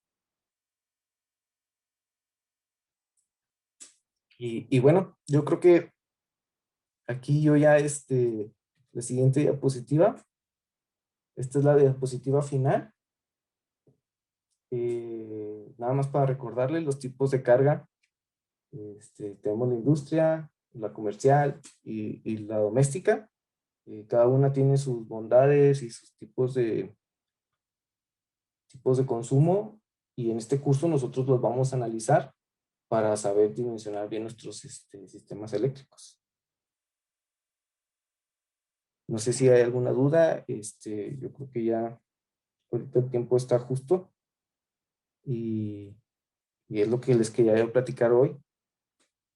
Y bueno, yo creo que aquí yo ya, la siguiente diapositiva, esta es la diapositiva final. Nada más para recordarles los tipos de carga. Tenemos la industria, la comercial y la doméstica. Cada una tiene sus bondades y sus tipos de consumo y en este curso nosotros los vamos a analizar para saber dimensionar bien nuestros sistemas eléctricos. No sé si hay alguna duda, yo creo que ya ahorita el tiempo está justo y, y es lo que les quería yo platicar hoy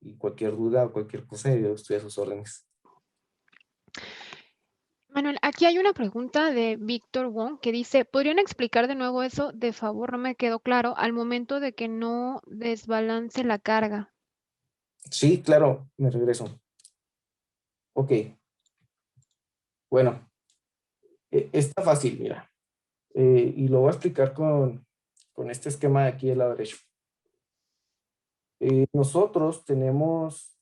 y cualquier duda o cualquier cosa yo estoy a sus órdenes. Manuel, aquí hay una pregunta de Víctor Wong que dice, ¿podrían explicar de nuevo eso? De favor, no me quedó claro al momento de que no desbalance la carga. Sí, claro, me regreso. Ok, bueno, está fácil, mira. Y lo voy a explicar con este esquema de aquí del lado derecho. Nosotros tenemos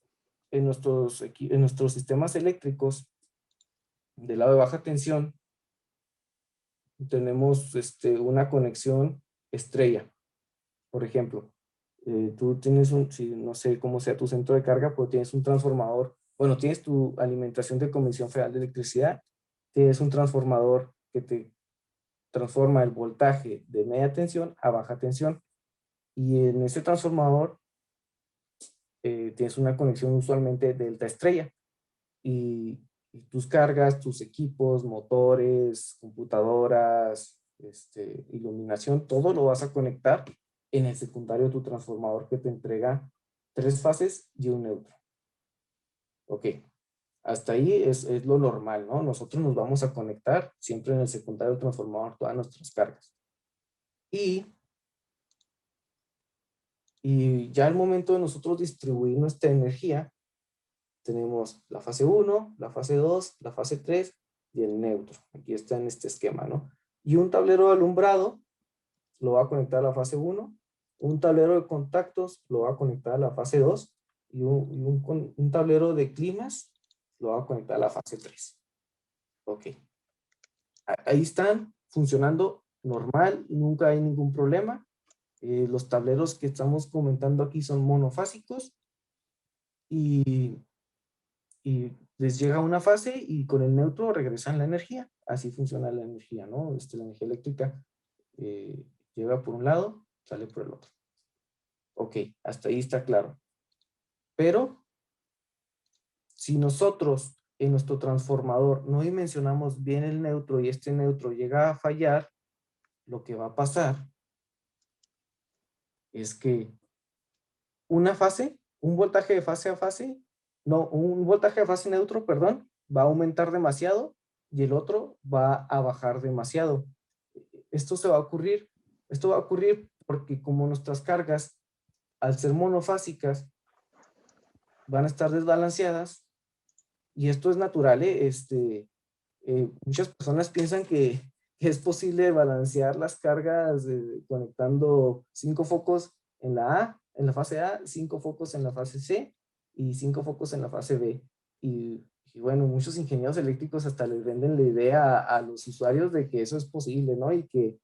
en nuestros sistemas eléctricos del lado de baja tensión, tenemos una conexión estrella. Por ejemplo, tú tienes si no sé cómo sea tu centro de carga, pero tienes un transformador. Bueno, tienes tu alimentación de Comisión Federal de Electricidad, tienes un transformador que te transforma el voltaje de media tensión a baja tensión. Y en ese transformador tienes una conexión usualmente delta estrella. Y tus cargas, tus equipos, motores, computadoras, iluminación, todo lo vas a conectar en el secundario de tu transformador que te entrega 3 fases y un neutro. Ok, hasta ahí es lo normal, ¿no? Nosotros nos vamos a conectar siempre en el secundario del transformador todas nuestras cargas. Y Y ya al momento de nosotros distribuir nuestra energía, tenemos la fase 1, la fase 2, la fase 3 y el neutro. Aquí está en este esquema, ¿no? Y un tablero de alumbrado lo va a conectar a la fase 1, un tablero de contactos lo va a conectar a la fase 2 y un tablero de climas lo va a conectar a la fase 3. Ok. Ahí están funcionando normal, nunca hay ningún problema. Los tableros que estamos comentando aquí son monofásicos y, y les llega una fase y con el neutro regresan la energía. Así funciona la energía, ¿no? La energía eléctrica eh, llega por un lado, sale por el otro. Ok, hasta ahí está claro. Pero si nosotros en nuestro transformador no dimensionamos bien el neutro y este neutro llega a fallar, lo que va a pasar es que una fase, un voltaje de fase a fase, no, un voltaje de fase neutro, perdón, va a aumentar demasiado y el otro va a bajar demasiado. Esto se va a ocurrir, esto va a ocurrir porque como nuestras cargas, al ser monofásicas, van a estar desbalanceadas, y esto es natural, ¿eh? Muchas personas piensan que es posible balancear las cargas conectando 5 focos en la A, en la fase A, 5 focos en la fase C y 5 focos en la fase B. Y bueno, muchos ingenieros eléctricos hasta les venden la idea a los usuarios de que eso es posible, ¿no? Y que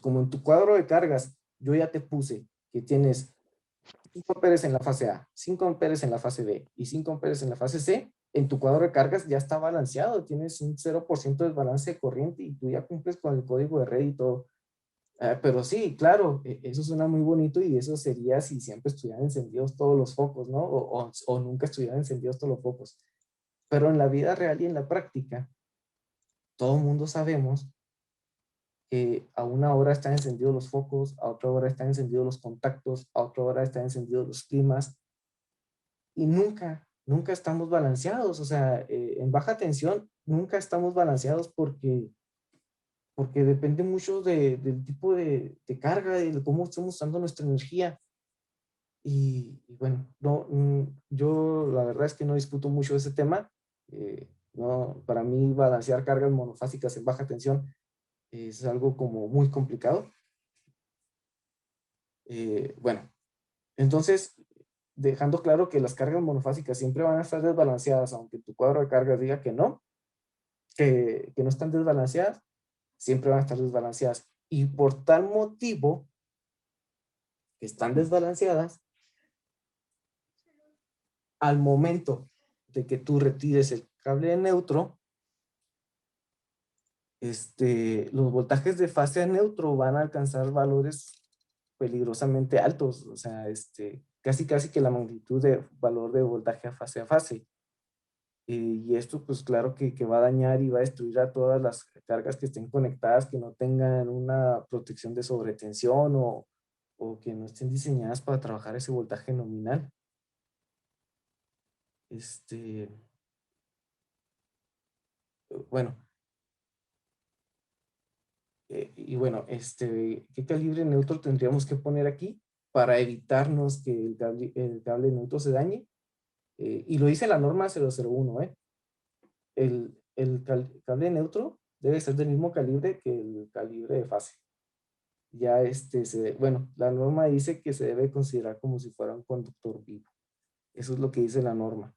como en tu cuadro de cargas, yo ya te puse que tienes 5 amperes en la fase A, 5 amperes en la fase B y 5 amperes en la fase C, en tu cuadro de cargas ya está balanceado, tienes un 0% de balance de corriente y tú ya cumples con el código de red y todo. Pero sí, claro, eso suena muy bonito y eso sería si siempre estuvieran encendidos todos los focos, ¿no? O nunca estuvieran encendidos todos los focos. Pero en la vida real y en la práctica, todo el mundo sabemos que a una hora están encendidos los focos, a otra hora están encendidos los contactos, a otra hora están encendidos los climas, y nunca estamos balanceados. O sea, en baja tensión nunca estamos balanceados porque depende mucho del tipo de carga, de cómo estamos usando nuestra energía. Y bueno, no, yo la verdad es que no discuto mucho ese tema. No, para mí balancear cargas monofásicas en baja tensión es algo como muy complicado. Bueno, entonces, dejando claro que las cargas monofásicas siempre van a estar desbalanceadas, aunque tu cuadro de cargas diga que no están desbalanceadas, siempre van a estar desbalanceadas. Y por tal motivo que están desbalanceadas, al momento de que tú retires el cable de neutro, los voltajes de fase a neutro van a alcanzar valores peligrosamente altos, o sea, casi que la magnitud de valor de voltaje a fase a fase. Y esto, pues claro que va a dañar y va a destruir a todas las cargas que estén conectadas, que no tengan una protección de sobretensión o que no estén diseñadas para trabajar ese voltaje nominal. Este, bueno, y bueno, ¿qué calibre neutro tendríamos que poner aquí para evitarnos que el cable neutro se dañe? Y lo dice la norma 001, ¿eh? Cable neutro debe ser del mismo calibre que el calibre de fase. Ya bueno, la norma dice que se debe considerar como si fuera un conductor vivo. Eso es lo que dice la norma.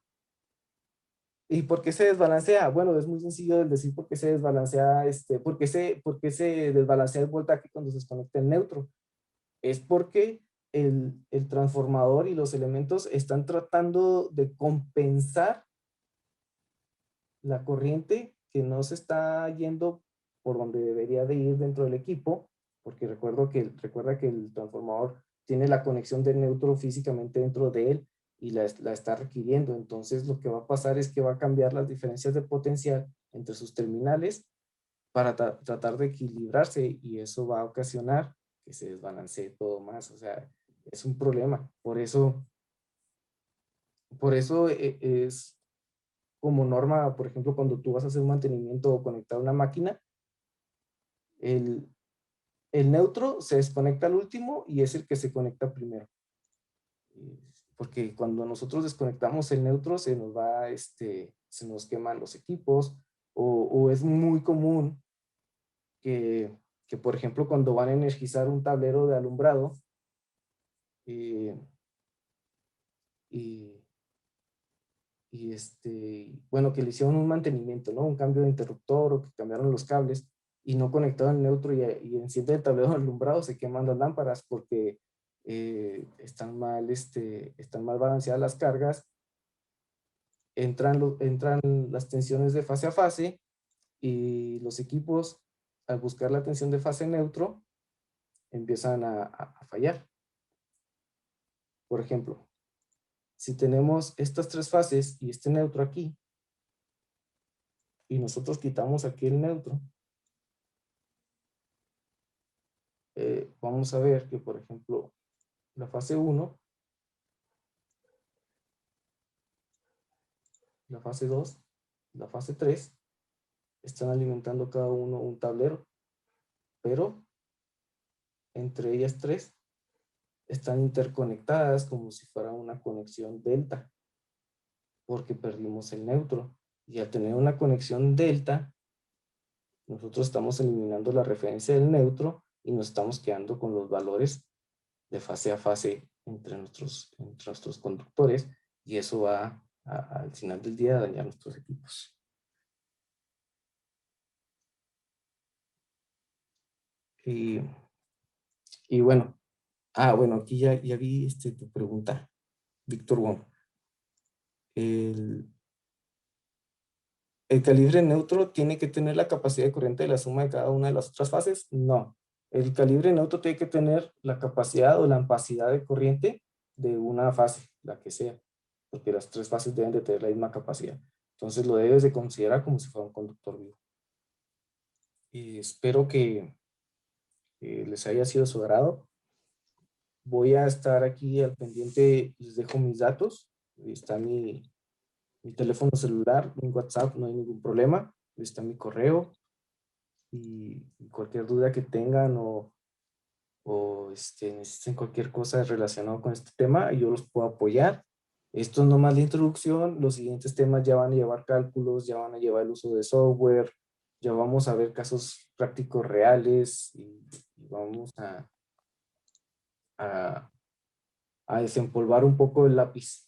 ¿Y por qué se desbalancea? Bueno, es muy sencillo el decir por qué se desbalancea, por qué se desbalancea el voltaje cuando se desconecta el neutro. Es porque el transformador y los elementos están tratando de compensar la corriente que no se está yendo por donde debería de ir dentro del equipo, porque recuerda que el transformador tiene la conexión del neutro físicamente dentro de él y la está requiriendo. Entonces lo que va a pasar es que va a cambiar las diferencias de potencial entre sus terminales para tratar de equilibrarse y eso va a ocasionar que se desbalancee todo más. O sea, es un problema. Por eso es como norma, por ejemplo, cuando tú vas a hacer un mantenimiento o conectar una máquina, el, el neutro se desconecta al último y es el que se conecta primero. porque cuando nosotros desconectamos el neutro se nos va, se nos queman los equipos, o es muy común que, por ejemplo, cuando van a energizar un tablero de alumbrado, eh, y, bueno, que le hicieron un mantenimiento, ¿no? Un cambio de interruptor o que cambiaron los cables y no conectaron el neutro y enciende el tablero de alumbrado, se queman las lámparas porque están mal balanceadas las cargas, entran las tensiones de fase a fase y los equipos, al buscar la tensión de fase neutro, empiezan a fallar. Por ejemplo, si tenemos estas tres fases y este neutro aquí, y nosotros quitamos aquí el neutro, vamos a ver que, por ejemplo, la fase 1, la fase 2, la fase 3, están alimentando cada uno un tablero, pero entre ellas tres están interconectadas como si fuera una conexión delta, porque perdimos el neutro. Y al tener una conexión delta, nosotros estamos eliminando la referencia del neutro y nos estamos quedando con los valores de fase a fase entre nuestros conductores, y eso va al final del día a dañar nuestros equipos. Y bueno, bueno, aquí ya vi tu pregunta, Víctor Wong. El, ¿El calibre neutro tiene que tener la capacidad de corriente de la suma de cada una de las otras fases? No. El calibre neutro tiene que tener la capacidad o la ampacidad de corriente de una fase, la que sea, porque las tres fases deben de tener la misma capacidad. Entonces lo debes de considerar como si fuera un conductor vivo. Y espero que les haya sido de su agrado. Voy a estar aquí al pendiente, les dejo mis datos. Está mi teléfono celular, mi WhatsApp, no hay ningún problema. Está mi correo. Y cualquier duda que tengan o necesiten cualquier cosa relacionada con este tema, yo los puedo apoyar. Esto es nomás la introducción. Los siguientes temas ya van a llevar cálculos, ya van a llevar el uso de software, ya vamos a ver casos prácticos reales y vamos a desempolvar un poco el lápiz.